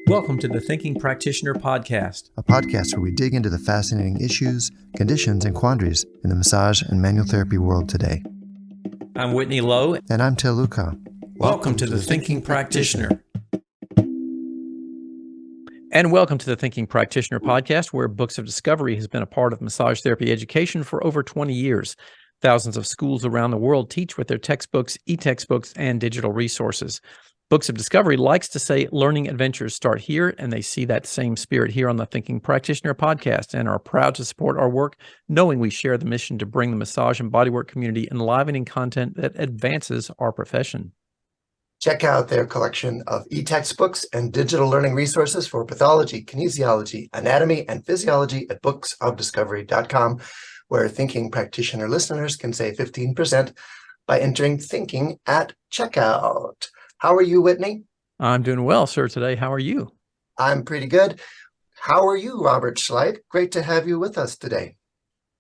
Welcome to the Thinking Practitioner Podcast, a podcast where we dig into the fascinating issues, conditions, and quandaries in the massage and manual therapy world today. I'm Whitney Lowe. And I'm Luchau. Welcome to the Thinking Practitioner. And welcome to the Thinking Practitioner Podcast, where Books of Discovery has been a part of massage therapy education for over 20 years. Thousands of schools around the world teach with their textbooks, e-textbooks, and digital resources. Books of Discovery likes to say learning adventures start here, and they see that same spirit here on the Thinking Practitioner Podcast and are proud to support our work, knowing we share the mission to bring the massage and bodywork community enlivening content that advances our profession. Check out their collection of e-textbooks and digital learning resources for pathology, kinesiology, anatomy, and physiology at booksofdiscovery.com, where Thinking Practitioner listeners can save 15% by entering Thinking at checkout. How are you, Whitney? I'm doing well, sir, today. How are you? I'm pretty good. How are you, Robert Schleip? Great to have you with us today.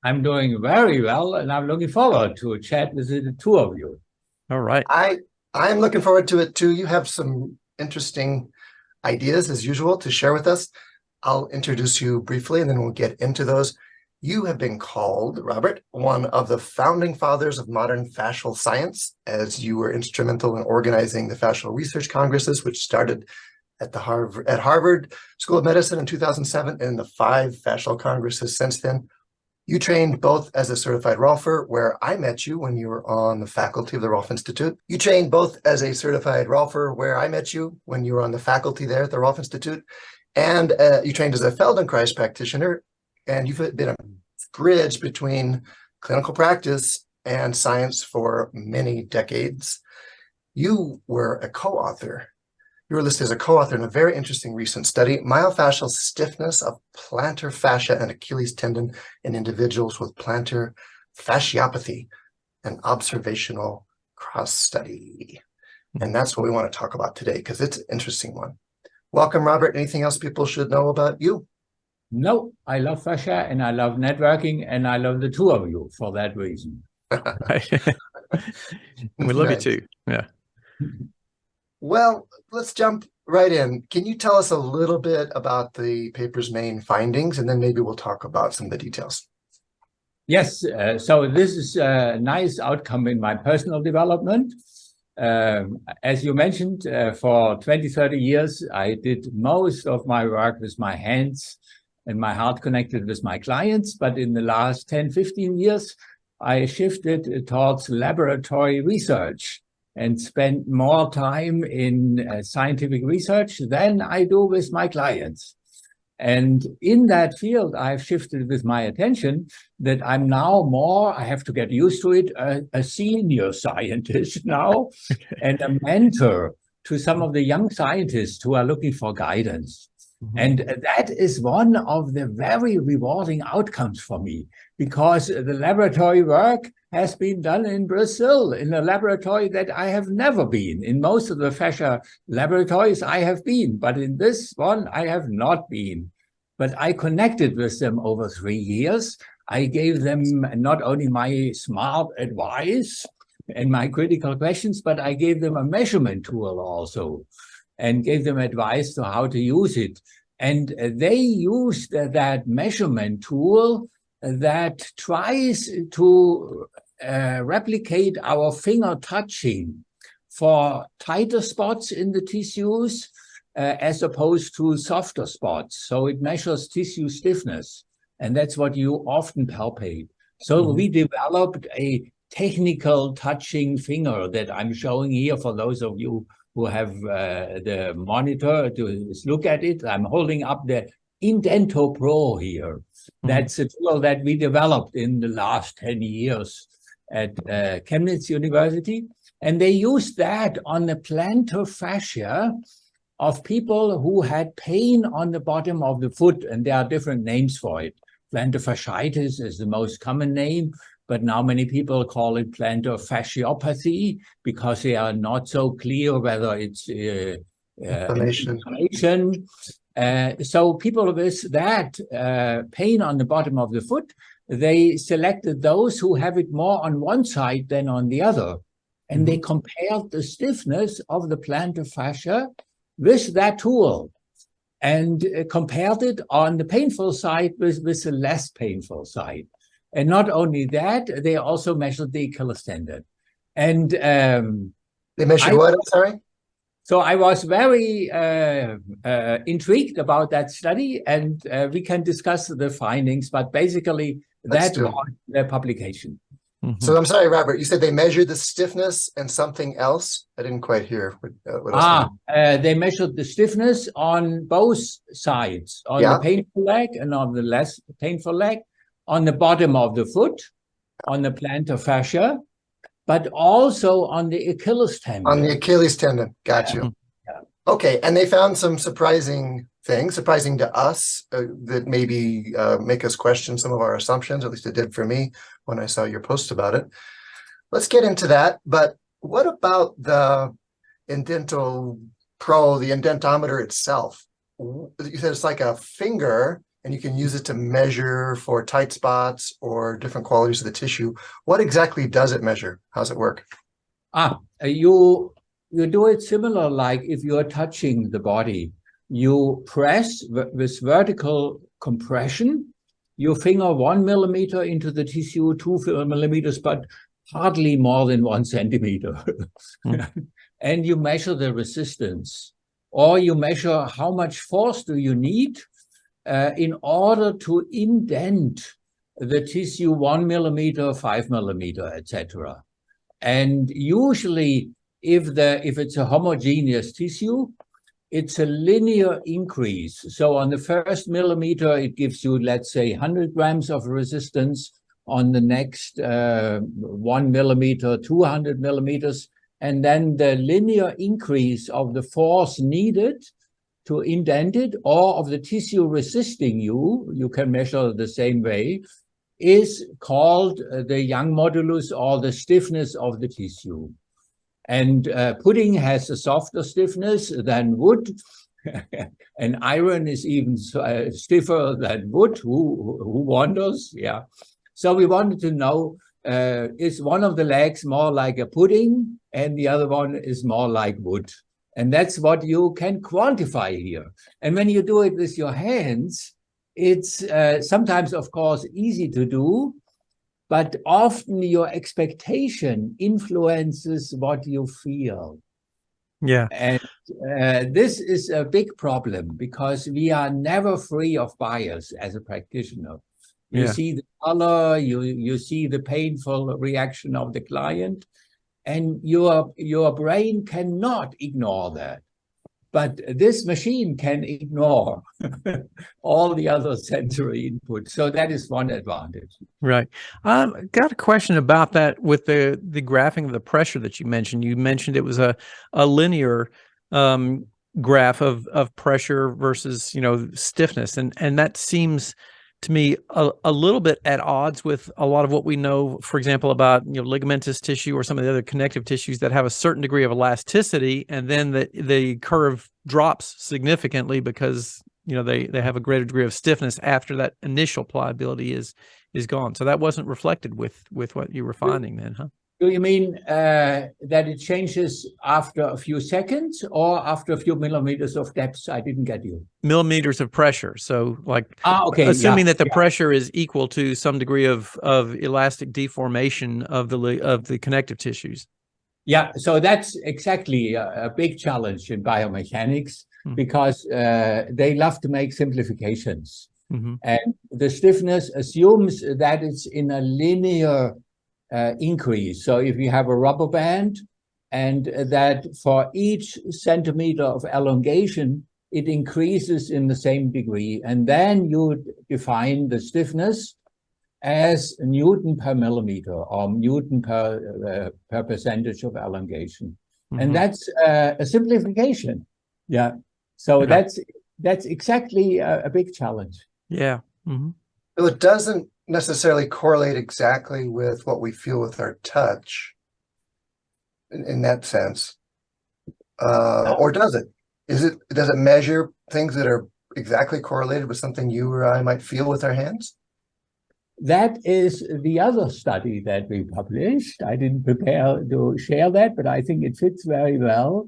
I'm doing very well, and I'm looking forward to a chat with the two of you. All right. I'm looking forward to it, too. You have some interesting ideas, as usual, to share with us. I'll introduce you briefly, and then we'll get into those. You have been called, Robert, one of the founding fathers of modern fascial science, as you were instrumental in organizing the fascial research congresses, which started at Harvard School of Medicine in 2007, and the 5 fascial congresses since then. You trained both as a certified Rolfer, where I met you when you were on the faculty of the Rolf Institute. You trained both as a certified Rolfer, where I met you when you were on the faculty there at the Rolf Institute, and you trained as a Feldenkrais practitioner. And you've been a bridge between clinical practice and science for many decades. You were a co-author. You were listed as a co-author in a very interesting recent study, myofascial stiffness of plantar fascia and Achilles tendon in individuals with plantar fasciopathy, an observational cross study. And that's what we want to talk about today, because it's an interesting one. Welcome, Robert. Anything else people should know about you? No, I love fascia and I love networking and I love the two of you for that reason. We love you too. Yeah. Well, let's jump right in. Can you tell us a little bit about the paper's main findings, and then maybe we'll talk about some of the details? Yes, so this is a nice outcome in my personal development. As you mentioned, for 20, 30 years, I did most of my work with my hands and my heart connected with my clients. But in the last 10, 15 years, I shifted towards laboratory research and spent more time in scientific research than I do with my clients. And in that field, I've shifted with my attention that I'm now more, I have to get used to it, a senior scientist now and a mentor to some of the young scientists who are looking for guidance. Mm-hmm. And that is one of the very rewarding outcomes for me, because the laboratory work has been done in Brazil, in a laboratory that I have never been. In most of the fascia laboratories I have been, but in this one I have not been. But I connected with them over 3 years. I gave them not only my smart advice and my critical questions, but I gave them a measurement tool also, and gave them advice to how to use it. And they used that measurement tool that tries to replicate our finger touching for tighter spots in the tissues as opposed to softer spots. So it measures tissue stiffness, and that's what you often palpate. So we developed a technical touching finger that I'm showing here for those of you who have the monitor to look at it. I'm holding up the Indento Pro here. That's a tool that we developed in the last 10 years at Chemnitz University. And they used that on the plantar fascia of people who had pain on the bottom of the foot. And there are different names for it. Plantar fasciitis is the most common name, but now many people call it plantar fasciopathy because they are not so clear whether it's inflammation. So people with that pain on the bottom of the foot, they selected those who have it more on one side than on the other. And they compared the stiffness of the plantar fascia with that tool. and compared it on the painful side with the less painful side. And not only that, they also measured the Achilles tendon. And They measured what? I'm sorry? so I was very intrigued about that study, and we can discuss the findings, but basically that was the publication. Mhm. So I'm sorry, Robert, you said they measured the stiffness and something else? I didn't quite hear what else. They measured the stiffness on both sides, on the painful leg and on the less painful leg, on the bottom of the foot, on the plantar fascia, but also on the Achilles tendon. On the Achilles tendon. Got you. Yeah. Okay. And they found some surprising things, surprising to us, that maybe make us question some of our assumptions. At least it did for me when I saw your post about it. Let's get into that. But what about the indental pro, the indentometer itself? You said it's like a finger, and you can use it to measure for tight spots or different qualities of the tissue. What exactly does it measure? How does it work? You do it similar, like if you are touching the body, you press with vertical compression, your finger 1 millimeter into the tissue, 2 millimeters, but hardly more than 1 centimeter. And you measure the resistance, or you measure how much force do you need in order to indent the tissue 1 millimeter, 5 millimeter, etc. And usually, if it's a homogeneous tissue, it's a linear increase. So on the first millimeter, it gives you, let's say, 100 grams of resistance. On the next 1 millimeter, 200 millimeters. And then the linear increase of the force needed to indent it, or of the tissue resisting you can measure the same way, is called the Young modulus, or the stiffness of the tissue. And pudding has a softer stiffness than wood, and iron is even stiffer than wood. Who wonders? Yeah. So we wanted to know, is one of the legs more like a pudding and the other one is more like wood? And that's what you can quantify here. And when you do it with your hands, it's sometimes, of course, easy to do, but often your expectation influences what you feel. Yeah. And this is a big problem, because we are never free of bias as a practitioner. You see the color, you see the painful reaction of the client, and your brain cannot ignore that. But this machine can ignore all the other sensory input. So that is one advantage. Right. Got a question about that with the graphing of the pressure that you mentioned. You mentioned it was a linear graph of pressure versus, stiffness. And that seems to me a little bit at odds with a lot of what we know, for example, about ligamentous tissue or some of the other connective tissues that have a certain degree of elasticity, and then the curve drops significantly because they have a greater degree of stiffness after that initial pliability is gone. So that wasn't reflected with what you were finding then, huh? Do you mean that it changes after a few seconds or after a few millimeters of depth? I didn't get you. Millimeters of pressure. So okay, assuming that the pressure is equal to some degree of elastic deformation of the connective tissues. Yeah, so that's exactly a big challenge in biomechanics, because they love to make simplifications. And the stiffness assumes that it's in a linear increase. So if you have a rubber band, and that for each centimeter of elongation, it increases in the same degree. And then you define the stiffness as Newton per millimeter, or Newton per percentage of elongation. And that's a simplification. Yeah. So that's exactly a big challenge. Yeah. So it doesn't necessarily correlate exactly with what we feel with our touch in that sense. Or does it? Does it measure things that are exactly correlated with something you or I might feel with our hands? That is the other study that we published. I didn't prepare to share that, but I think it fits very well.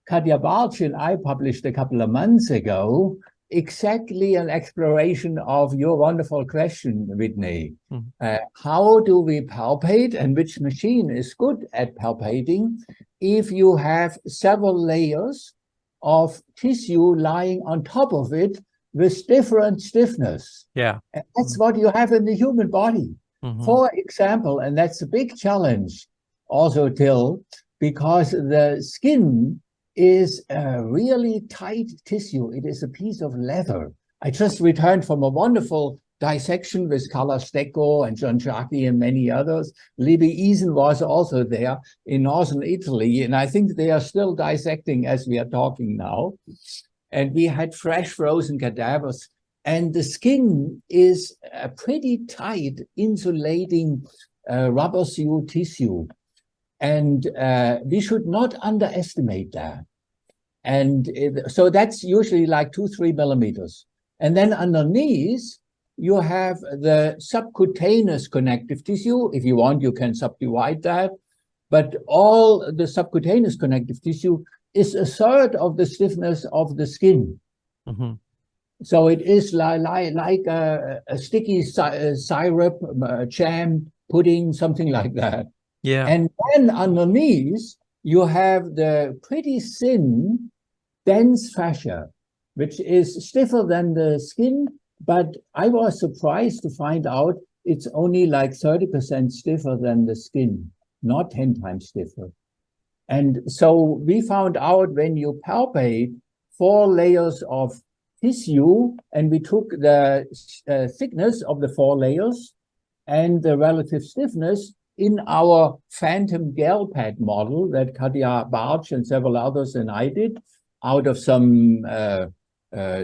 Katja Bartsch and I published a couple of months ago exactly an exploration of your wonderful question, Whitney. Mhm. How do we palpate, and which machine is good at palpating if you have several layers of tissue lying on top of it with different stiffness? Yeah. And that's what you have in the human body. Mhm. For example, and that's a big challenge also, Till, because the skin is a really tight tissue. It is a piece of leather. I just returned from a wonderful dissection with Carla Stecco and John Sciacchi and many others. Libby Eason was also there in northern Italy, and I think they are still dissecting as we are talking now. And we had fresh frozen cadavers, and the skin is a pretty tight, insulating rubber seal tissue. And we should not underestimate that. And so that's usually like 2-3 millimeters. And then underneath, you have the subcutaneous connective tissue. If you want, you can subdivide that. But all the subcutaneous connective tissue is a third of the stiffness of the skin. Mhm. So it is like a sticky syrup, jam, pudding, something like that. Yeah. And then underneath, you have the pretty thin, dense fascia, which is stiffer than the skin. But I was surprised to find out it's only like 30% stiffer than the skin, not 10 times stiffer. And so we found out when you palpate 4 layers of tissue, and we took the thickness of the 4 layers and the relative stiffness in our phantom gel pad model that Katja Bartsch and several others and I did out of some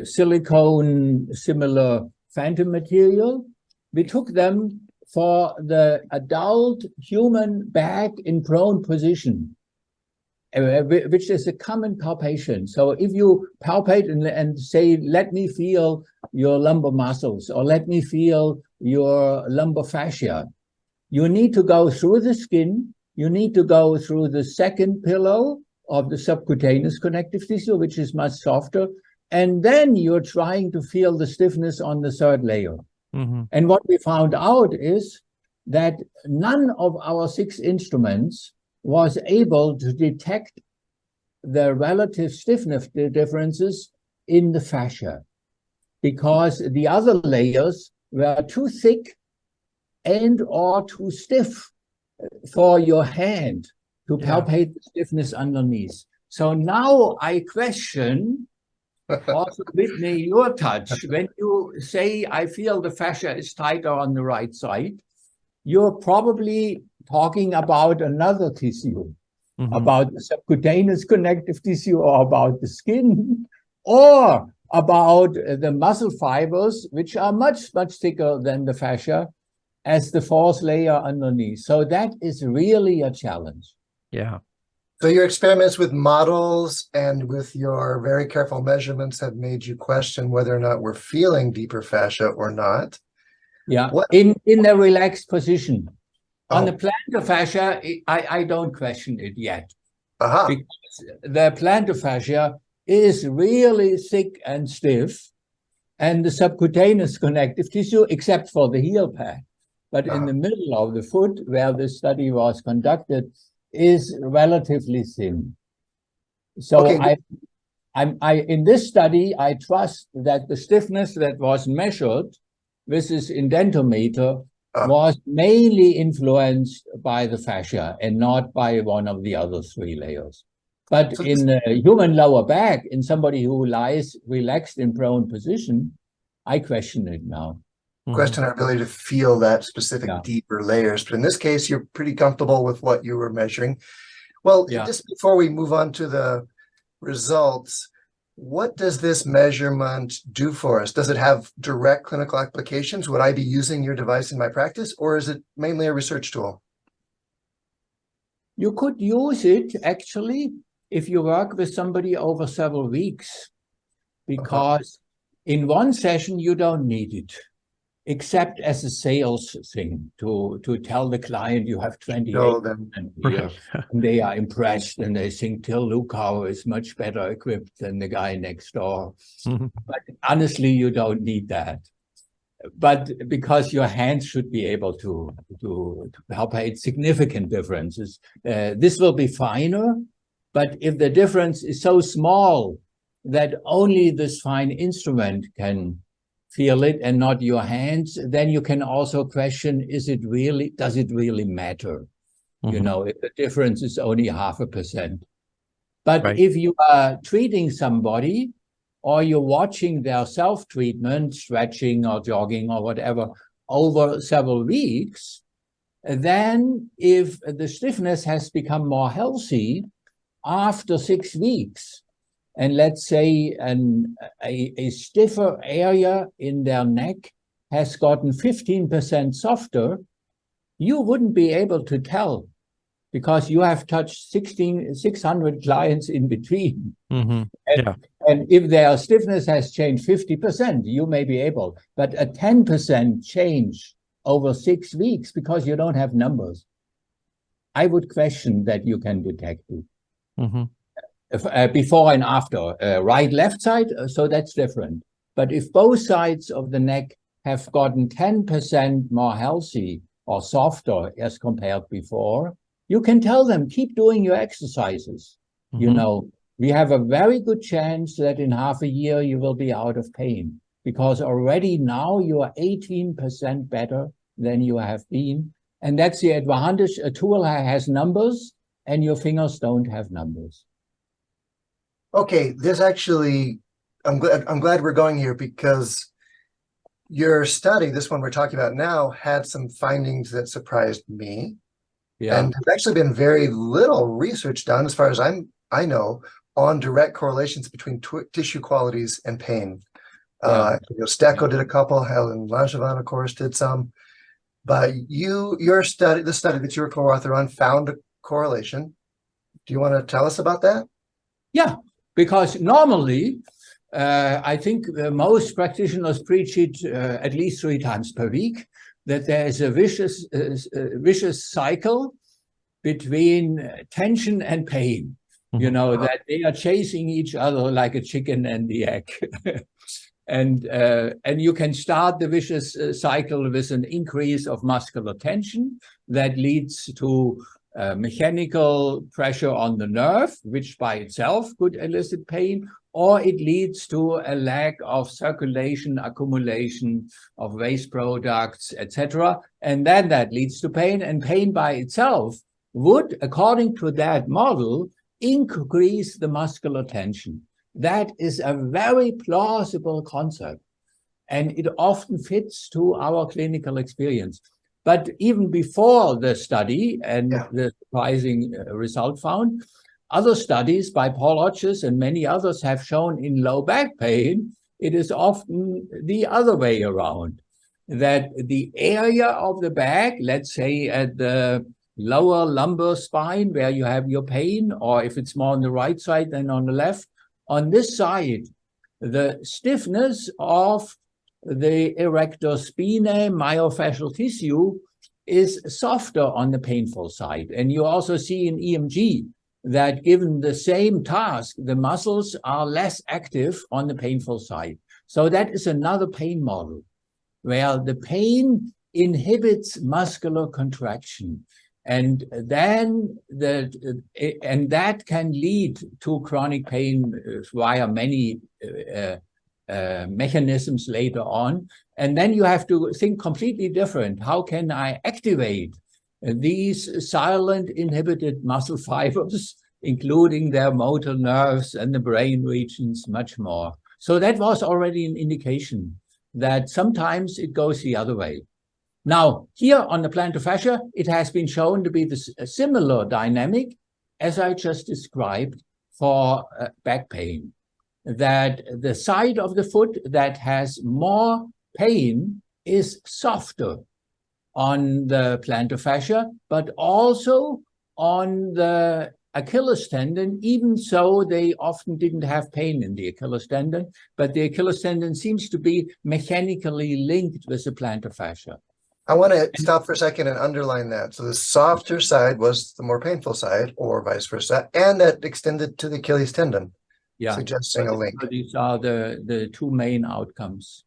silicone similar phantom material. We took them for the adult human back in prone position, which is a common palpation. So if you palpate and say, let me feel your lumbar muscles, or let me feel your lumbar fascia, you need to go through the skin, you need to go through the second pillow of the subcutaneous connective tissue, which is much softer, and then you're trying to feel the stiffness on the third layer. Mm-hmm. And what we found out is that none of our 6 instruments was able to detect the relative stiffness differences in the fascia, because the other layers were too thick and or too stiff for your hand to palpate the stiffness underneath. So now I question, also Whitney, your touch. When you say, I feel the fascia is tighter on the right side, you're probably talking about another tissue, about the subcutaneous connective tissue, or about the skin, or about the muscle fibers, which are much, much thicker than the fascia, as the 4th layer underneath. So that is really a challenge. Yeah. So your experiments with models and with your very careful measurements have made you question whether or not we're feeling deeper fascia or not. Yeah, What? in a relaxed position. Oh. On the plantar fascia, I don't question it yet. Aha. Because the plantar fascia is really thick and stiff, and the subcutaneous connective tissue, except for the heel pad, but in the middle of the foot where the study was conducted, is relatively thin. So Okay. I in this study, I trust that the stiffness that was measured with this indentometer was mainly influenced by the fascia and not by one of the other 3 layers. But so in the human lower back, in somebody who lies relaxed in prone position, I question it now. Question our ability to feel that specific deeper layers. But in this case, you're pretty comfortable with what you were measuring. Well, just before we move on to the results, what does this measurement do for us? Does it have direct clinical applications? Would I be using your device in my practice, or is it mainly a research tool? You could use it, actually, if you work with somebody over several weeks, because in one session, you don't need it. except as a sales thing to tell the client you have 28% here, and they are impressed and they think Till Luchau is much better equipped than the guy next door. But honestly, you don't need that. But because your hands should be able to palpate significant differences, this will be finer. But if the difference is so small that only this fine instrument can feel it and not your hands, then you can also question, does it really matter? You know, if the difference is only 0.5%. But if you are treating somebody, or you're watching their self-treatment, stretching or jogging or whatever, over several weeks, then if the stiffness has become more healthy after 6 weeks, and let's say a stiffer area in their neck has gotten 15% softer, you wouldn't be able to tell because you have touched 600 clients in between. And if their stiffness has changed 50%, you may be able, but a 10% change over 6 weeks because you don't have numbers, I would question that you can detect it. Before and after, right, left side, so that's different. But if both sides of the neck have gotten 10% more healthy or softer as compared before, you can tell them, keep doing your exercises. You know, we have a very good chance that in half a year you will be out of pain because already now you are 18% better than you have been. And that's the advantage. A tool has numbers and your fingers don't have numbers. Okay, there's actually, I'm glad we're going here because your study, this one we're talking about now, had some findings that surprised me. And there's actually been very little research done, as far as I know, on direct correlations between tissue qualities and pain. Stecco did a couple, Helen Langevin, of course, did some. But the study that you were co-author on found a correlation. Do you want to tell us about that? Yeah, because normally, I think most practitioners preach it at least 3 times per week, that there is a vicious cycle between tension and pain. You know, that they are chasing each other like a chicken and the egg. And you can start the vicious cycle with an increase of muscular tension that leads to mechanical pressure on the nerve, which by itself could elicit pain, or it leads to a lack of circulation, accumulation of waste products, etc. And then that leads to pain, and pain by itself would, according to that model, increase the muscular tension. That is a very plausible concept, and it often fits to our clinical experience. But even before the study and the surprising result found, other studies by Paul Hodges and many others have shown in low back pain, it is often the other way around, that the area of the back, let's say at the lower lumbar spine where you have your pain, or if it's more on the right side than on the left, on this side, the stiffness of the erector spinae myofascial tissue is softer on the painful side. And you also see in EMG that given the same task, the muscles are less active on the painful side. So that is another pain model where the pain inhibits muscular contraction. And then that can lead to chronic pain via many mechanisms later on. And then you have to think completely different. How can I activate these silent inhibited muscle fibers, including their motor nerves and the brain regions much more? So that was already an indication that sometimes it goes the other way. Now, here on the plantar fascia, it has been shown to be a similar dynamic as I just described for back pain, that the side of the foot that has more pain is softer on the plantar fascia, but also on the Achilles tendon, even so they often didn't have pain in the Achilles tendon, but the Achilles tendon seems to be mechanically linked with the plantar fascia. I want to stop for a second and underline that. So the softer side was the more painful side, or vice versa, and that extended to the Achilles tendon, suggesting a link. So these are the two main outcomes.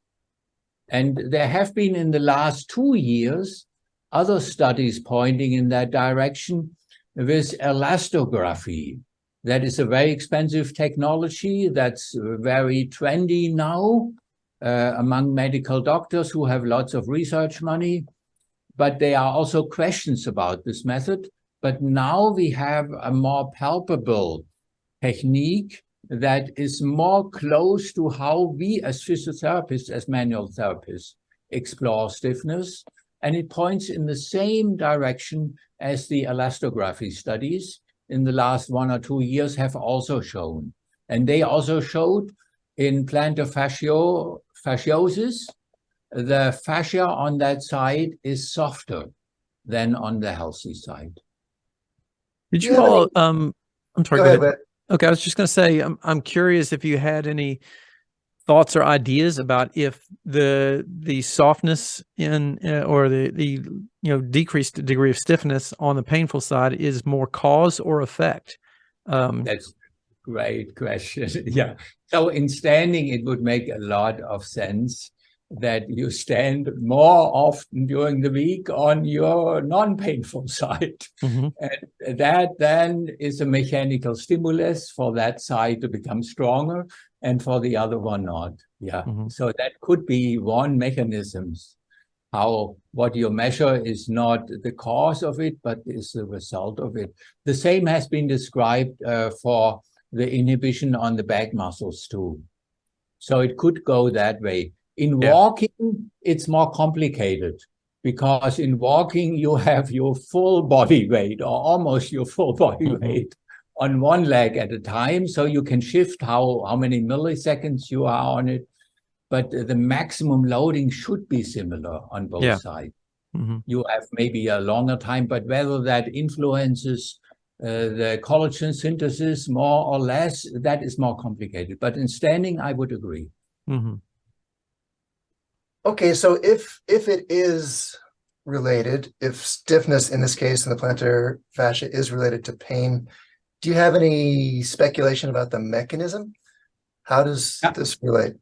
And there have been in the last 2 years other studies pointing in that direction with elastography. That is a very expensive technology that's very trendy now among medical doctors who have lots of research money. But there are also questions about this method. But now we have a more palpable technique that is more close to how we as physiotherapists, as manual therapists, explore stiffness. And it points in the same direction as the elastography studies in the last 1 or 2 years have also shown. And they also showed in plantar fasciosis, the fascia on that side is softer than on the healthy side. Did you all, I'm sorry, go ahead. Whit. Okay, I was just going to say, I'm curious if you had any thoughts or ideas about if the softness in or the decreased degree of stiffness on the painful side is more cause or effect. That's a great question. Yeah. So in standing, it would make a lot of sense that you stand more often during the week on your non-painful side. Mm-hmm. And that then is a mechanical stimulus for that side to become stronger and for the other one not. Yeah. Mm-hmm. So that could be one mechanism. How what you measure is not the cause of it, but is the result of it. The same has been described for the inhibition on the back muscles too. So it could go that way. In walking, it's more complicated because in walking, you have your full body weight or almost your full body weight on one leg at a time. So you can shift how many milliseconds you are on it. But the maximum loading should be similar on both sides. Mm-hmm. You have maybe a longer time, but whether that influences the collagen synthesis more or less, that is more complicated. But in standing, I would agree. Mm-hmm. Okay, so if it is related, if stiffness in this case in the plantar fascia is related to pain, do you have any speculation about the mechanism? How does this relate?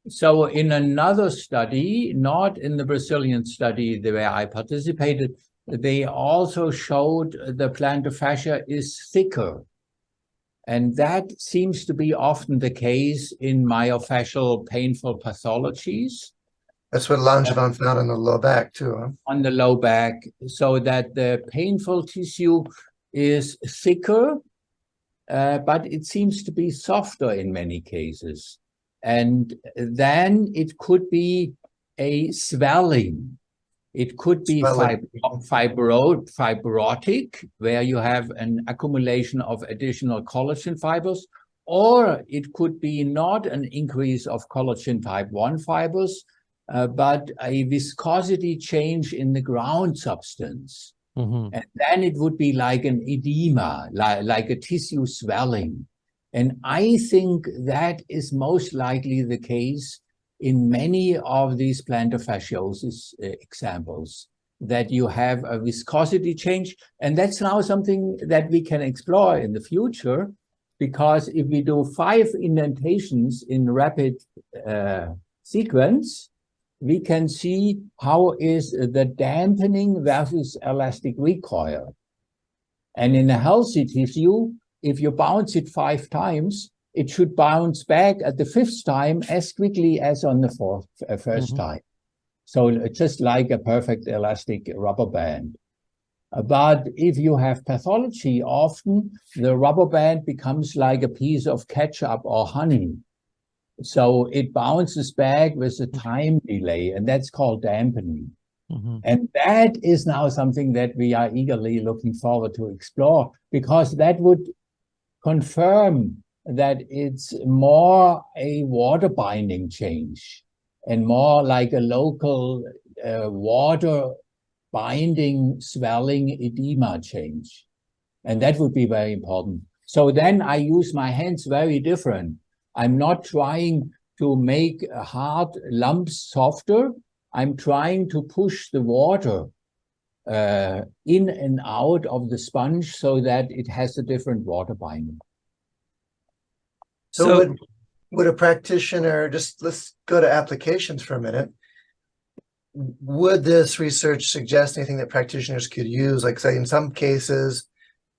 So in another study, not in the Brazilian study where I participated, they also showed the plantar fascia is thicker. And that seems to be often the case in myofascial painful pathologies. That's what Langevin found on the low back too, huh? On the low back, so that the painful tissue is thicker, but it seems to be softer in many cases. And then it could be a swelling. It could be fibrotic, where you have an accumulation of additional collagen fibers, or it could be not an increase of collagen type 1 fibers, but a viscosity change in the ground substance. Mm-hmm. And then it would be like an edema, like a tissue swelling. And I think that is most likely the case in many of these plantar fasciosis examples, that you have a viscosity change. And that's now something that we can explore in the future, because if we do 5 indentations in rapid sequence, we can see how is the dampening versus elastic recoil. And in a healthy tissue, if you bounce it 5 times, it should bounce back at the 5th time as quickly as on the first time. So just like a perfect elastic rubber band. But if you have pathology, often the rubber band becomes like a piece of ketchup or honey. So it bounces back with a time delay, and that's called dampening. Mm-hmm. And that is now something that we are eagerly looking forward to explore, because that would confirm that it's more a water binding change and more like a local water binding swelling edema change. And that would be very important. So then I use my hands very different. I'm not trying to make hard lumps softer. I'm trying to push the water in and out of the sponge so that it has a different water binding. So would a practitioner, let's go to applications for a minute. Would this research suggest anything that practitioners could use? Like, say, in some cases,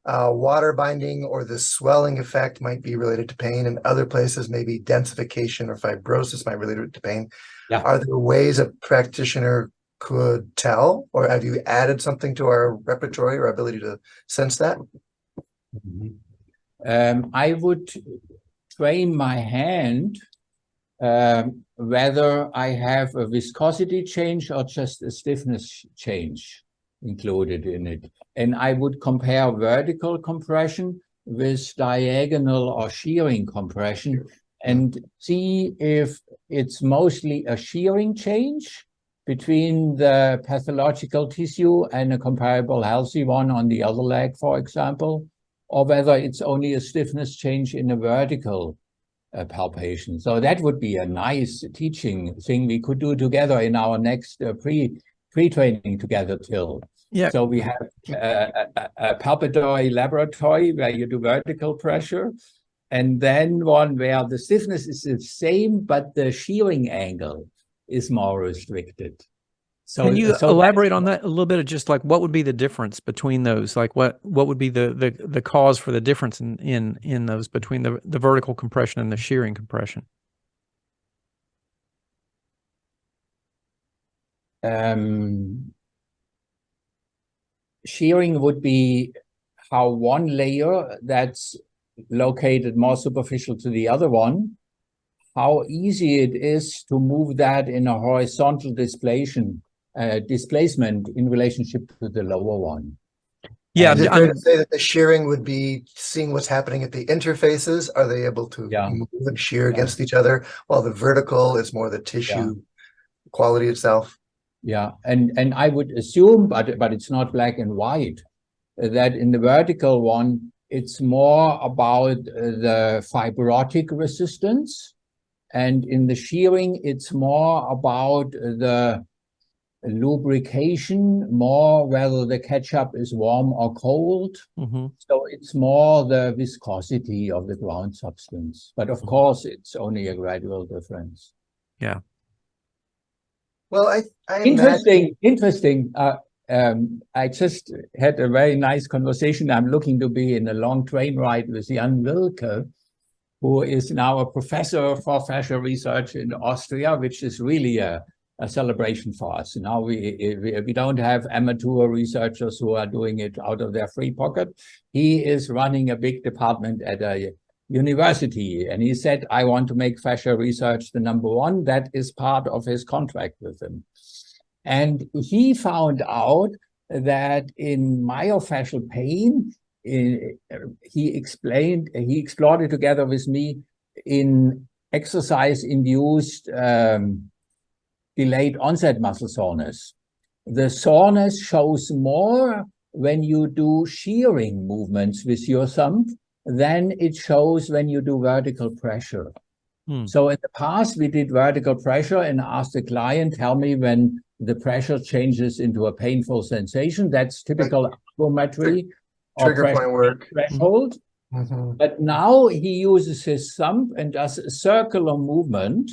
water binding or the swelling effect might be related to pain. In other places, maybe densification or fibrosis might be related to pain. Yeah. Are there ways a practitioner could tell, or have you added something to our repertory or ability to sense that? I would train my hand whether I have a viscosity change or just a stiffness change included in it. And I would compare vertical compression with diagonal or shearing compression and see if it's mostly a shearing change between the pathological tissue and a comparable healthy one on the other leg, for example, or whether it's only a stiffness change in a vertical palpation. So that would be a nice teaching thing we could do together in our next pre-training together, Till. Yeah. So we have a palpatory laboratory where you do vertical pressure, and then one where the stiffness is the same, but the shearing angle is more restricted. So can you elaborate on that a little bit of just like what would be the difference between those? Like what would be the cause for the difference in those between the vertical compression and the shearing compression? Shearing would be how one layer that's located more superficial to the other one, how easy it is to move that in a horizontal displacement in relationship to the lower one. Yeah, Is it fair to say that the shearing would be seeing what's happening at the interfaces? Are they able to move and shear against each other, while the vertical is more the tissue quality itself? Yeah, and I would assume, but it's not black and white, that in the vertical one, it's more about the fibrotic resistance, and in the shearing, it's more about the lubrication, more whether the ketchup is warm or cold. So it's more the viscosity of the ground substance. But of course, it's only a gradual difference. Yeah. Well, I interesting. I just had a very nice conversation. I'm looking to be in a long train ride with Jan Wilke, who is now a professor for fascial research in Austria, which is really a celebration for us. Now we don't have amateur researchers who are doing it out of their free pocket. He is running a big department at a university, and he said, I want to make fascial research the #1. That is part of his contract with him. And he found out that in myofascial pain, he explored it together with me in exercise-induced delayed onset muscle soreness. The soreness shows more when you do shearing movements with your thumb than it shows when you do vertical pressure. So in the past, we did vertical pressure and asked the client, tell me when the pressure changes into a painful sensation. That's typical ergometry or trigger point work threshold. But now he uses his thumb and does a circular movement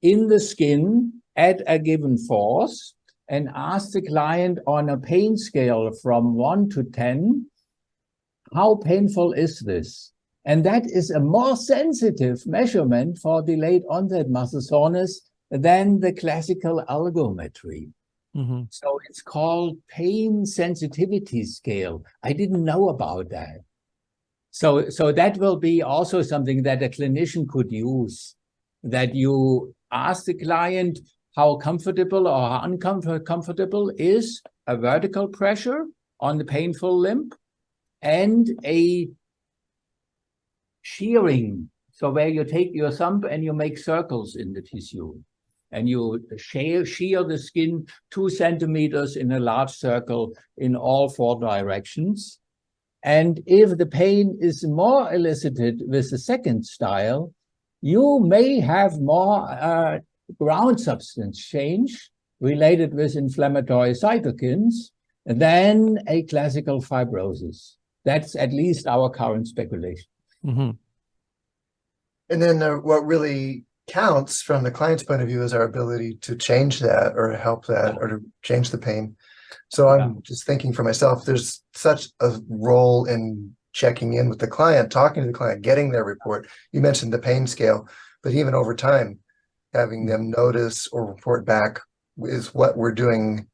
in the skin at a given force and asks the client on a pain scale from 1 to 10, how painful is this? And that is a more sensitive measurement for delayed onset muscle soreness than the classical ergometry. So it's called pain sensitivity scale. I didn't know about that. So that will be also something that a clinician could use, that you ask the client how comfortable or how uncomfortable is a vertical pressure on the painful limb and a shearing. So where you take your thumb and you make circles in the tissue and you shear the skin 2 centimeters in a large circle in all 4 directions. And if the pain is more elicited with the second style, you may have more ground substance change related with inflammatory cytokines than a classical fibrosis. That's at least our current speculation. Mm-hmm. And then what really counts from the client's point of view is our ability to change that or help that or to change the pain. So I'm just thinking for myself, there's such a role in checking in with the client, talking to the client, getting their report. You mentioned the pain scale, but even over time, having them notice or report back is what we're doing,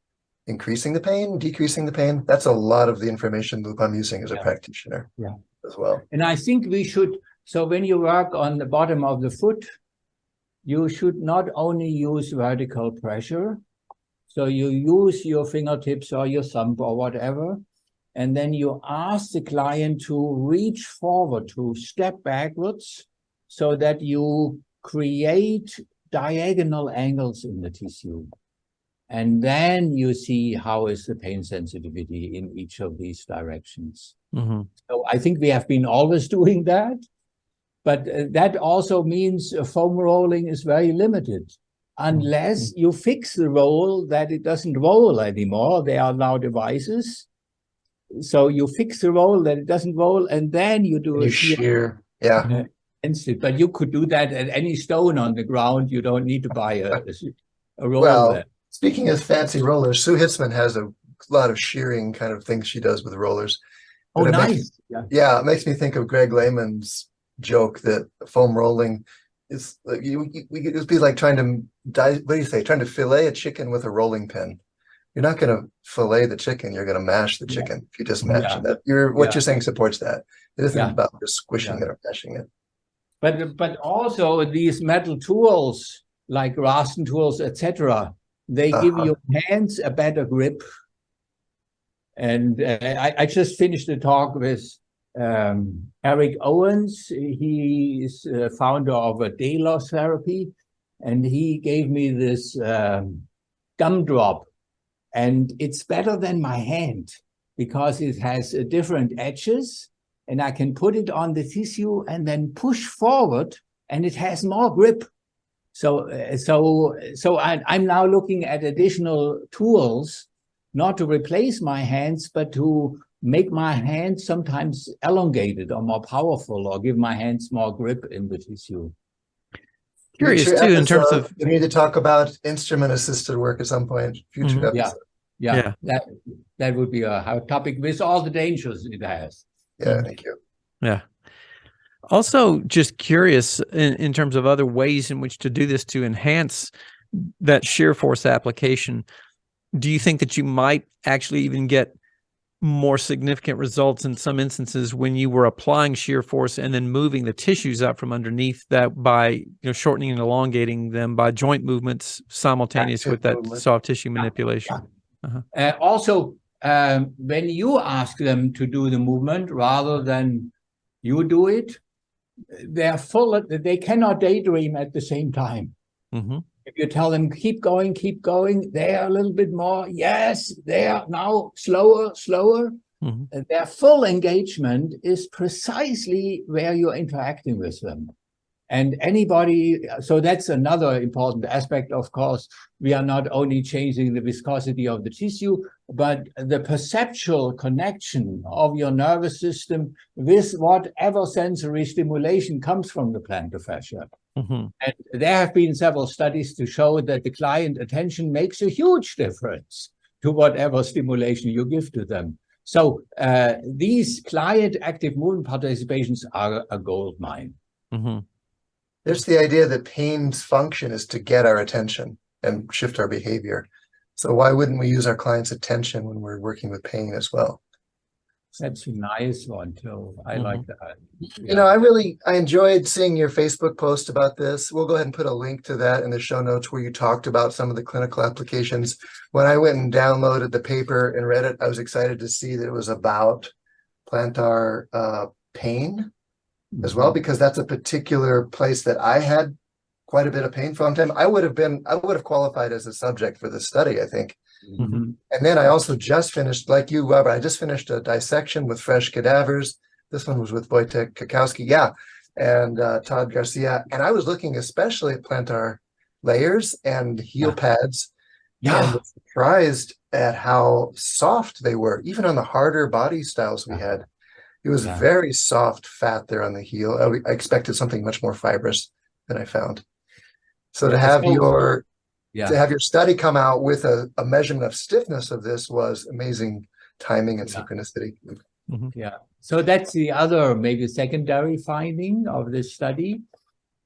increasing the pain, decreasing the pain. That's a lot of the information loop I'm using as a practitioner as well. And I think we should, so when you work on the bottom of the foot, you should not only use vertical pressure, so you use your fingertips or your thumb or whatever, and then you ask the client to reach forward, to step backwards, so that you create diagonal angles in the tissue. And then you see how is the pain sensitivity in each of these directions. Mm-hmm. So I think we have been always doing that. But that also means foam rolling is very limited. Unless you fix the roll that it doesn't roll anymore. There are now devices. So you fix the roll that it doesn't roll, and then you do a shear. Yeah. But you could do that at any stone on the ground. You don't need to buy a roll. Well, there. Speaking of fancy rollers, Sue Hitzman has a lot of shearing kind of things she does with rollers. Oh, But nice. it makes me think of Greg Lehman's joke that foam rolling is like it would be like trying to trying to fillet a chicken with a rolling pin. You're not going to fillet the chicken, you're going to mash the chicken if you just mash it. What you're saying supports that. It isn't about just squishing it or mashing it. But also these metal tools like Rasten tools, etc., they give your hands a better grip. And I just finished a talk with Eric Owens. He is founder of a Delos therapy, and he gave me this gumdrop, and it's better than my hand because it has different edges, and I can put it on the tissue and then push forward, and it has more grip. So I'm now looking at additional tools, not to replace my hands, but to make my hands sometimes elongated or more powerful, or give my hands more grip in the tissue. Curious too, in terms of we need to talk about instrument-assisted work at some point. Future episode. Yeah. That would be a hot topic with all the dangers it has. Yeah, thank you. Yeah. Also, just curious in terms of other ways in which to do this to enhance that shear force application. Do you think that you might actually even get more significant results in some instances when you were applying shear force and then moving the tissues out from underneath that by shortening and elongating them by joint movements simultaneous with that soft tissue manipulation? Also, when you ask them to do the movement rather than you do it, they cannot daydream at the same time. Mm-hmm. If you tell them, keep going, they are a little bit more, yes, they are now slower. Mm-hmm. Their full engagement is precisely where you're interacting with them. And so that's another important aspect, of course. We are not only changing the viscosity of the tissue, but the perceptual connection of your nervous system with whatever sensory stimulation comes from the plantar fascia. Mm-hmm. And there have been several studies to show that the client attention makes a huge difference to whatever stimulation you give to them. So these client active movement participations are a gold mine. Mm-hmm. There's the idea that pain's function is to get our attention and shift our behavior. So why wouldn't we use our client's attention when we're working with pain as well? That's a nice one too. I like that. I enjoyed seeing your Facebook post about this. We'll go ahead and put a link to that in the show notes where you talked about some of the clinical applications. When I went and downloaded the paper and read it, I was excited to see that it was about plantar pain as well, because that's a particular place that I had quite a bit of pain for a long time. I would have qualified as a subject for this study, I think, Mhm. And then I also just finished, like you, Robert, I just finished a dissection with fresh cadavers. This one was with Wojtek Kakowski, and Todd Garcia. And I was looking especially at plantar layers and heel pads, and was surprised at how soft they were, even on the harder body styles we had. It was very soft fat there on the heel. I expected something much more fibrous than I found. So to have your study come out with a measurement of stiffness of this was amazing timing and synchronicity. Yeah. So that's the other maybe secondary finding of this study,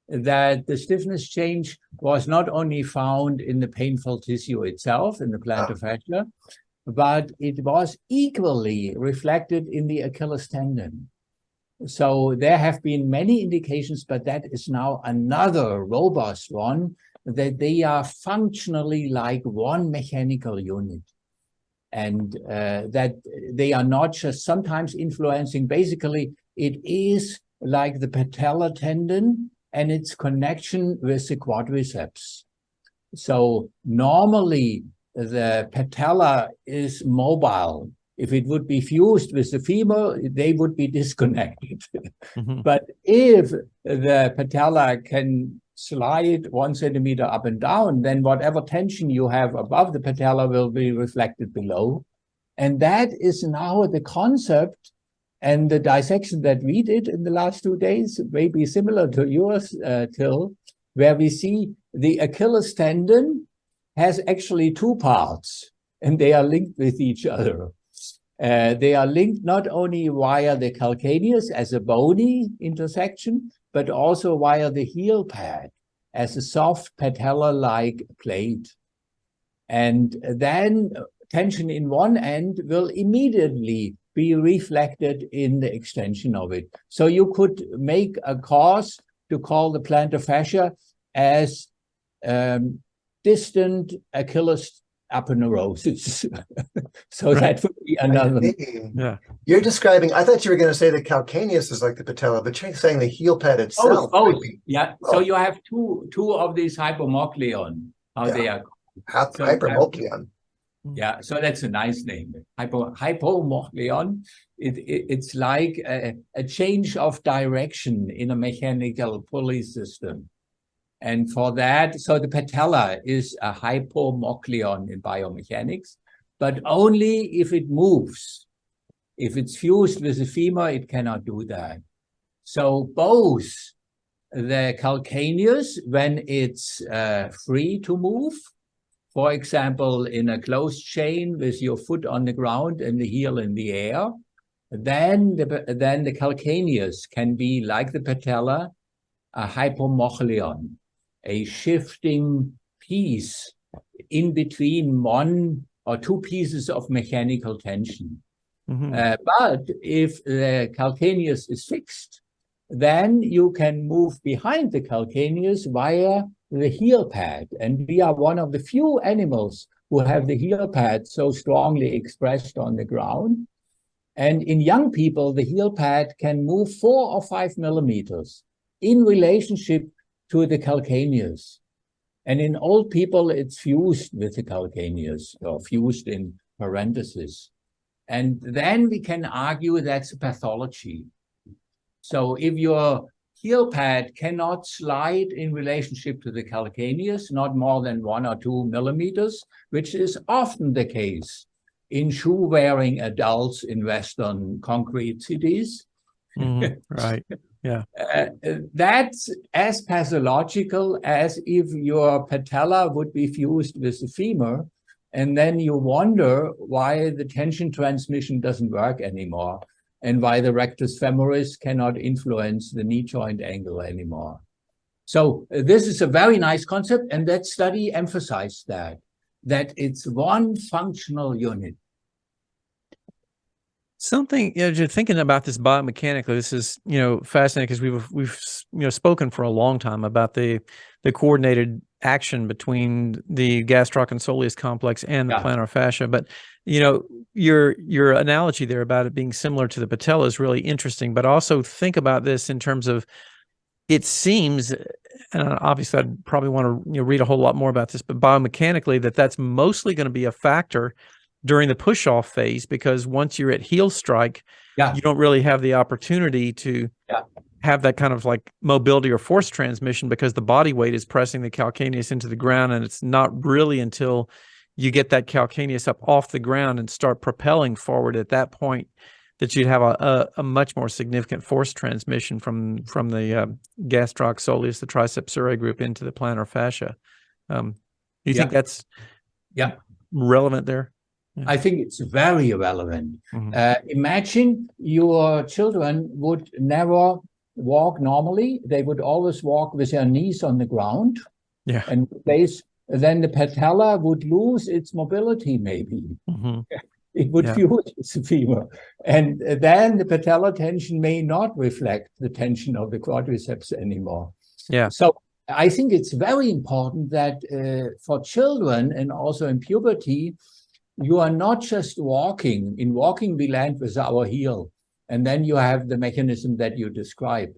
that the stiffness change was not only found in the painful tissue itself, in the plantar fascia, but it was equally reflected in the Achilles tendon. So there have been many indications, but that is now another robust one, that they are functionally like one mechanical unit. And that they are not just sometimes influencing. Basically, it is like the patella tendon and its connection with the quadriceps. So normally, the patella is mobile. If it would be fused with the femur, they would be disconnected. But if the patella can slide 1 centimeter up and down, then whatever tension you have above the patella will be reflected below. And that is now the concept, and the dissection that we did in the last 2 days may be similar to yours, Till, where we see the Achilles tendon has actually 2 parts, and they are linked with each other. They are linked not only via the calcaneus as a bony intersection, but also via the heel pad as a soft patella-like plate. And then tension in one end will immediately be reflected in the extension of it. So you could make a cause to call the plantar fascia as distant Achilles aponeurosis. So that would be another. You're describing, I thought you were going to say the calcaneus is like the patella, but you're saying the heel pad itself. So you have two of these hypomocleon, they are hypermocleon. Yeah, so that's a nice name. Hypomocleon. It's like a change of direction in a mechanical pulley system. And for that, so the patella is a hypomocleon in biomechanics, but only if it moves. If it's fused with the femur, it cannot do that. So both the calcaneus, when it's free to move, for example, in a closed chain with your foot on the ground and the heel in the air, then the calcaneus can be like the patella, a hypomocleon, a shifting piece in between 1 or 2 pieces of mechanical tension. But if the calcaneus is fixed, then you can move behind the calcaneus via the heel pad. And we are one of the few animals who have the heel pad so strongly expressed on the ground. And in young people, the heel pad can move 4 or 5 millimeters in relationship to the calcaneus. And in old people, it's fused with the calcaneus, or fused in parentheses. And then we can argue that's a pathology. So if your heel pad cannot slide in relationship to the calcaneus, not more than 1 or 2 millimeters, which is often the case in shoe-wearing adults in Western concrete cities. Right. Yeah. That's as pathological as if your patella would be fused with the femur, and then you wonder why the tension transmission doesn't work anymore, and why the rectus femoris cannot influence the knee joint angle anymore. So this is a very nice concept, and that study emphasized that it's one functional unit. Something, just thinking about this biomechanically, this is, fascinating, because we've spoken for a long time about the coordinated action between the gastrocnemius soleus complex and the plantar fascia. But, your analogy there about it being similar to the patella is really interesting. But also think about this in terms of it seems, and obviously I'd probably want to read a whole lot more about this, but biomechanically that's mostly going to be a factor during the push-off phase, because once you're at heel strike, you don't really have the opportunity to have that kind of like mobility or force transmission, because the body weight is pressing the calcaneus into the ground, and it's not really until you get that calcaneus up off the ground and start propelling forward at that point that you'd have a much more significant force transmission from the gastroc soleus, the triceps surae group, into the plantar fascia. Do you think that's relevant there? I think it's very relevant. Imagine your children would never walk normally. They would always walk with their knees on the ground. And then the patella would lose its mobility, maybe. It would fuse with the femur. And then the patellar tension may not reflect the tension of the quadriceps anymore. So I think it's very important that for children and also in puberty, you are not just walking. In walking, we land with our heel, and then you have the mechanism that you describe.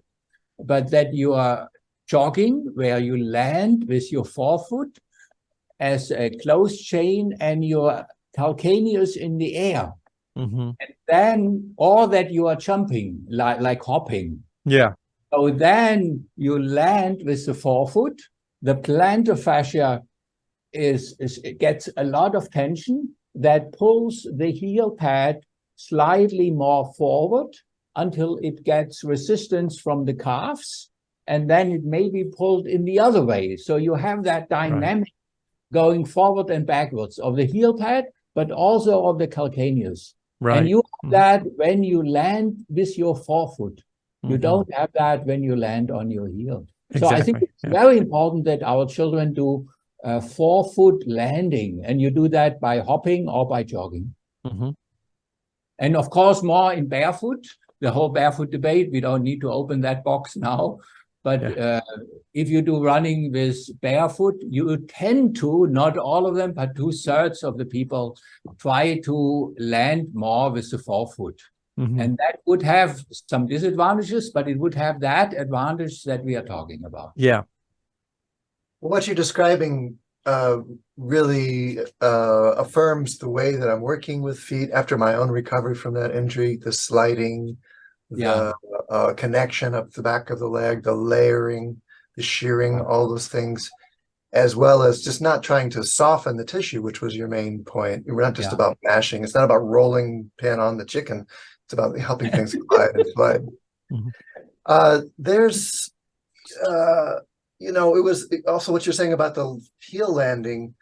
But that you are jogging, where you land with your forefoot as a closed chain and your calcaneus in the air. And then, or that you are jumping, like hopping. So then you land with the forefoot. The plantar fascia it gets a lot of tension that pulls the heel pad slightly more forward until it gets resistance from the calves, and then it may be pulled in the other way. So you have that dynamic going forward and backwards of the heel pad, but also of the calcaneus. And you have that when you land with your forefoot. You don't have that when you land on your heel. So I think it's very important that our children do forefoot landing, and you do that by hopping or by jogging. And of course, more in barefoot, the whole barefoot debate, we don't need to open that box now. But if you do running with barefoot, you tend to, not all of them, but 2/3 of the people try to land more with the forefoot. And that would have some disadvantages, but it would have that advantage that we are talking about. What you're describing really affirms the way that I'm working with feet after my own recovery from that injury, the sliding, the connection up the back of the leg, the layering, the shearing, all those things, as well as just not trying to soften the tissue, which was your main point. We're not just about mashing. It's not about rolling pin on the chicken. It's about helping things glide and slide. There's, it was also what you're saying about the heel landing.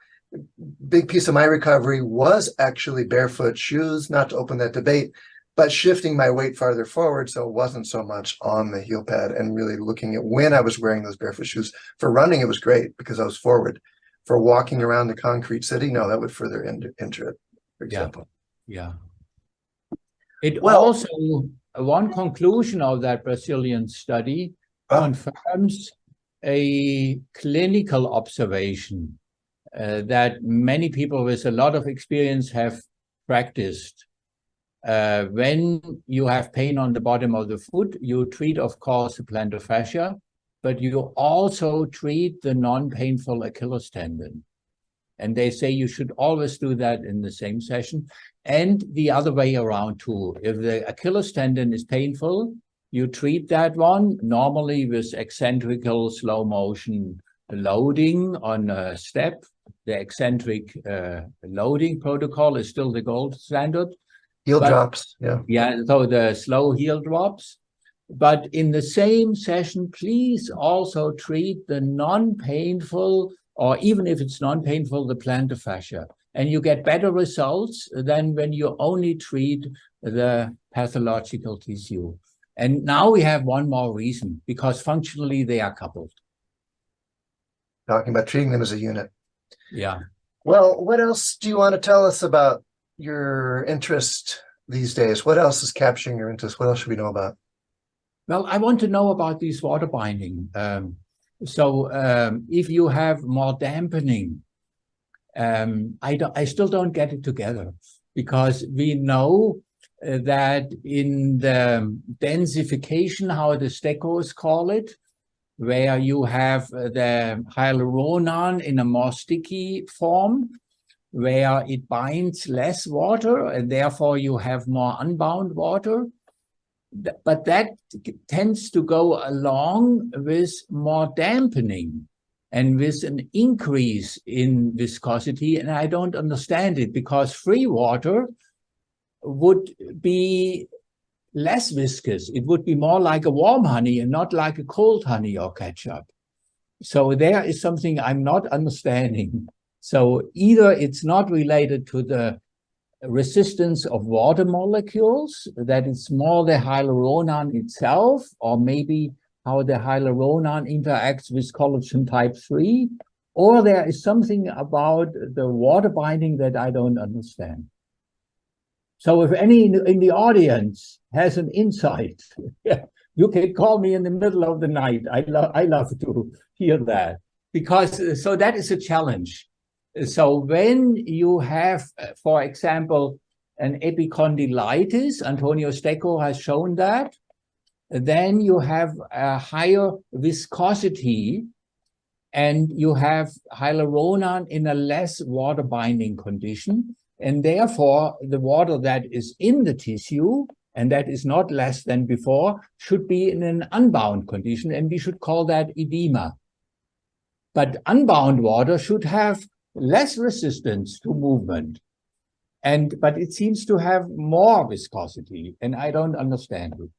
Big piece of my recovery was actually barefoot shoes, not to open that debate, but shifting my weight farther forward so it wasn't so much on the heel pad, and really looking at when I was wearing those barefoot shoes. For running, it was great because I was forward. For walking around the concrete city, no, that would further injure it, for example. Also, one conclusion of that Brazilian study confirms a clinical observation that many people with a lot of experience have practiced. When you have pain on the bottom of the foot, you treat, of course, the plantar fascia, but you also treat the non-painful Achilles tendon. And they say you should always do that in the same session, and the other way around too. If the Achilles tendon is painful, you treat that one normally with eccentrical slow motion loading on a step. The eccentric loading protocol is still the gold standard. Heel drops, so the slow heel drops. But in the same session, please also treat the non-painful, or even if it's non-painful, the plantar fascia. And you get better results than when you only treat the pathological tissue. And now we have one more reason, because functionally they are coupled. Talking about treating them as a unit. Well, what else do you want to tell us about your interest these days? What else is capturing your interest? What else should we know about? Well, I want to know about these water binding. If you have more dampening, I still don't get it together, because we know that in the densification, how the stechos call it, where you have the hyaluronan in a more sticky form, where it binds less water, and therefore you have more unbound water. But that tends to go along with more dampening and with an increase in viscosity. And I don't understand it, because free water would be less viscous. It would be more like a warm honey and not like a cold honey or ketchup. So there is something I'm not understanding. So either it's not related to the resistance of water molecules, that it's more the hyaluronan itself, or maybe how the hyaluronan interacts with collagen type 3, or there is something about the water binding that I don't understand. So if any in the audience has an insight, you can call me in the middle of the night. I love to hear that, because so that is a challenge. So when you have, for example, an epicondylitis, Antonio Stecco has shown that, then you have a higher viscosity and you have hyaluronan in a less water binding condition. And therefore, the water that is in the tissue, and that is not less than before, should be in an unbound condition, and we should call that edema. But unbound water should have less resistance to movement, but it seems to have more viscosity, and I don't understand it.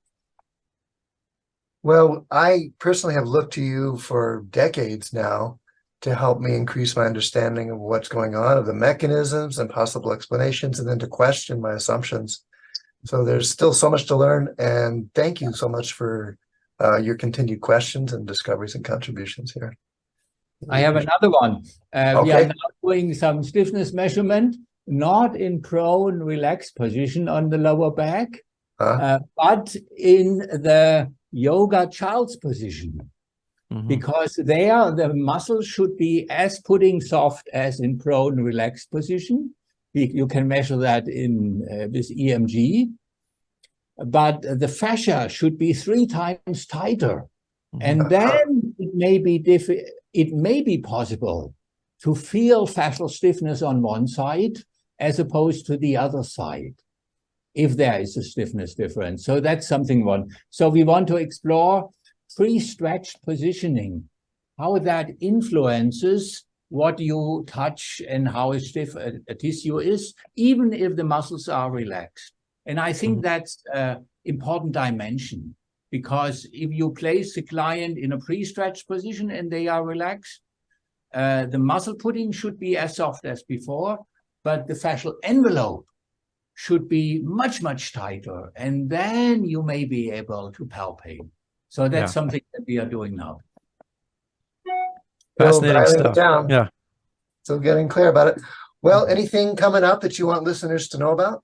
Well, I personally have looked to you for decades now to help me increase my understanding of what's going on, of the mechanisms and possible explanations, and then to question my assumptions. So there's still so much to learn, and thank you so much for your continued questions and discoveries and contributions here. I have another one. Okay. We are now doing some stiffness measurement, not in prone relaxed position on the lower back, but in the yoga child's position. Because there the muscles should be as pudding soft as in prone relaxed position. You can measure that in with EMG, but the fascia should be 3 times tighter, and then it may be possible to feel fascial stiffness on one side as opposed to the other side, if there is a stiffness difference. So that's something one. So we want to explore pre-stretched positioning, how that influences what you touch and how stiff a tissue is, even if the muscles are relaxed. And I think that's an important dimension, because if you place the client in a pre-stretched position and they are relaxed, the muscle pudding should be as soft as before, but the fascial envelope should be much, much tighter. And then you may be able to palpate. So that's something that we are doing now. Fascinating stuff. Down. Yeah. So getting clear about it. Well, anything coming up that you want listeners to know about?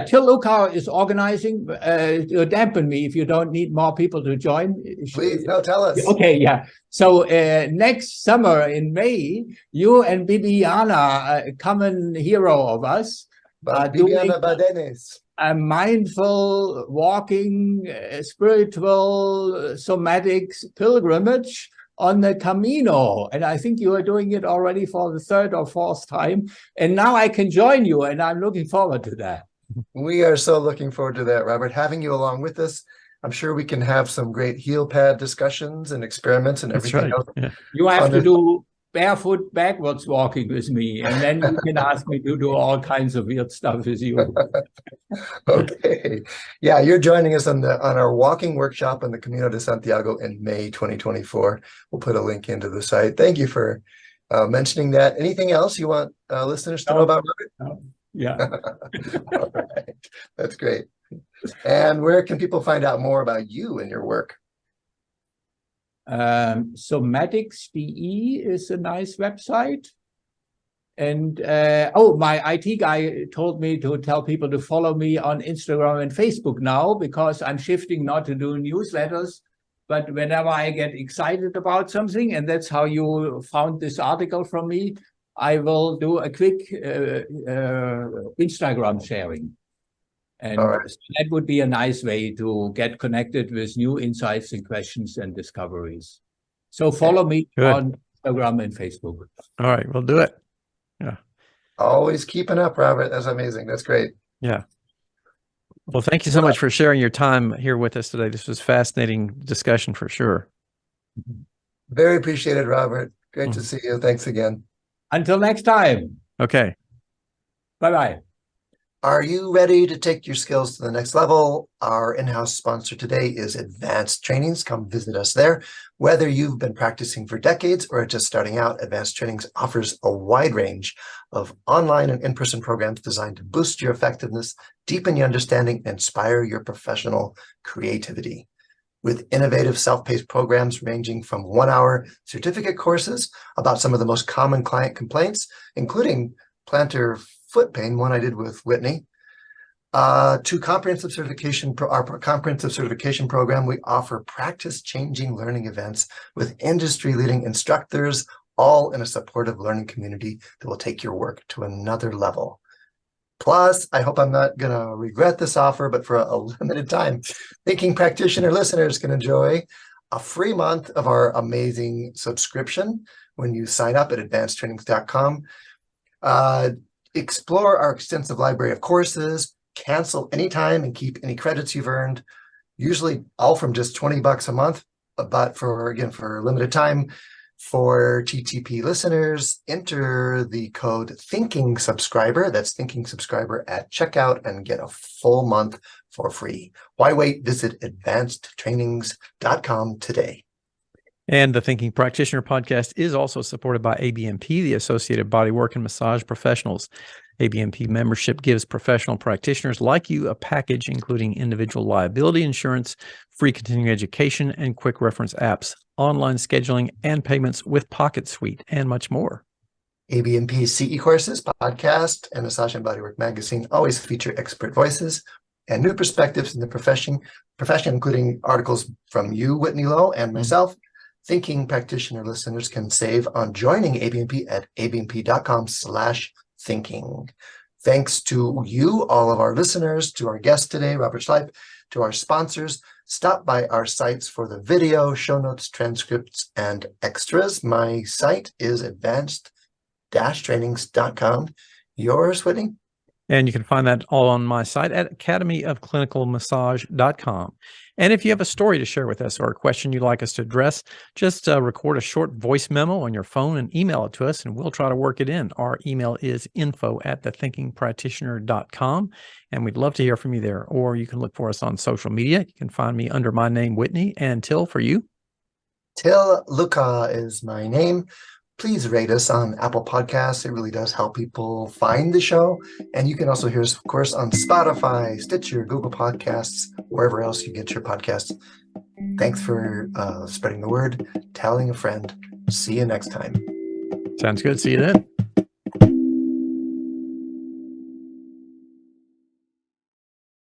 Till Luchau is organizing, dampen me if you don't need more people to join. Please, no, tell us. Okay, yeah. So next summer in May, you and Bibiana, a common hero of us, are doing a mindful walking, spiritual, somatic pilgrimage on the Camino. And I think you are doing it already for the 3rd or 4th time. And now I can join you, and I'm looking forward to that. We are so looking forward to that, Robert. Having you along with us, I'm sure we can have some great heel pad discussions and experiments and everything else. Yeah. You have to do barefoot backwards walking with me, and then you can ask me to do all kinds of weird stuff with you. Okay. Yeah, you're joining us on our walking workshop on the Camino de Santiago in May 2024. We'll put a link into the site. Thank you for mentioning that. Anything else you want listeners to know about, Robert? No. Yeah. All right. That's great. And where can people find out more about you and your work? Somatics.de is a nice website. And my IT guy told me to tell people to follow me on Instagram and Facebook now, because I'm shifting not to do newsletters, but whenever I get excited about something, and that's how you found this article from me, I will do a quick Instagram sharing. And All right. so that would be a nice way to get connected with new insights and questions and discoveries. So follow me Good. on Instagram and Facebook. All right, we'll do it. Yeah. Always keeping up, Robert. That's amazing. That's great. Yeah. Well, thank you so much for sharing your time here with us today. This was fascinating discussion for sure. Very appreciated, Robert. Great to Mhm. see you. Thanks again. Until next time. Okay. Bye-bye. Are you ready to take your skills to the next level? Our in-house sponsor today is Advanced Trainings. Come visit us there. Whether you've been practicing for decades or are just starting out, Advanced Trainings offers a wide range of online and in-person programs designed to boost your effectiveness, deepen your understanding, and inspire your professional creativity. With innovative self-paced programs ranging from 1-hour certificate courses about some of the most common client complaints, including plantar foot pain, one I did with Whitney, to comprehensive certification, our comprehensive certification program, we offer practice-changing learning events with industry-leading instructors, all in a supportive learning community that will take your work to another level. Plus, I hope I'm not going to regret this offer, but for a limited time, Thinking Practitioner listeners can enjoy a free month of our amazing subscription when you sign up at advancedtrainings.com. Explore our extensive library of courses, cancel anytime and keep any credits you've earned, usually all from just $20 a month, but for a limited time. For TTP listeners, enter the code Thinking Subscriber, that's Thinking Subscriber at checkout, and get a full month for free. Why wait? Visit advancedtrainings.com today. And the Thinking Practitioner podcast is also supported by ABMP, the Associated Bodywork and Massage Professionals. ABMP membership gives professional practitioners like you a package including individual liability insurance, free continuing education, and quick reference apps, online scheduling and payments with Pocket Suite, and much more. ABMP's CE courses, podcast, and Massage and Bodywork magazine always feature expert voices and new perspectives in the profession, including articles from you, Whitney Lowe, and myself. Thinking Practitioner listeners can save on joining ABMP at abmp.com/thinking. Thanks to you, all of our listeners, to our guest today, Robert Schleip, to our sponsors. Stop by our sites for the video, show notes, transcripts, and extras. My site is advanced-trainings.com. Yours, Whitney? And you can find that all on my site at academyofclinicalmassage.com. And if you have a story to share with us or a question you'd like us to address, just record a short voice memo on your phone and email it to us, and we'll try to work it in. Our email is info@thethinkingpractitioner.com, and we'd love to hear from you there. Or you can look for us on social media. You can find me under my name, Whitney, and Till for you. Till Luchau is my name. Please rate us on Apple Podcasts. It really does help people find the show. And you can also hear us, of course, on Spotify, Stitcher, Google Podcasts, wherever else you get your podcasts. Thanks for spreading the word, telling a friend. See you next time. Sounds good. See you then.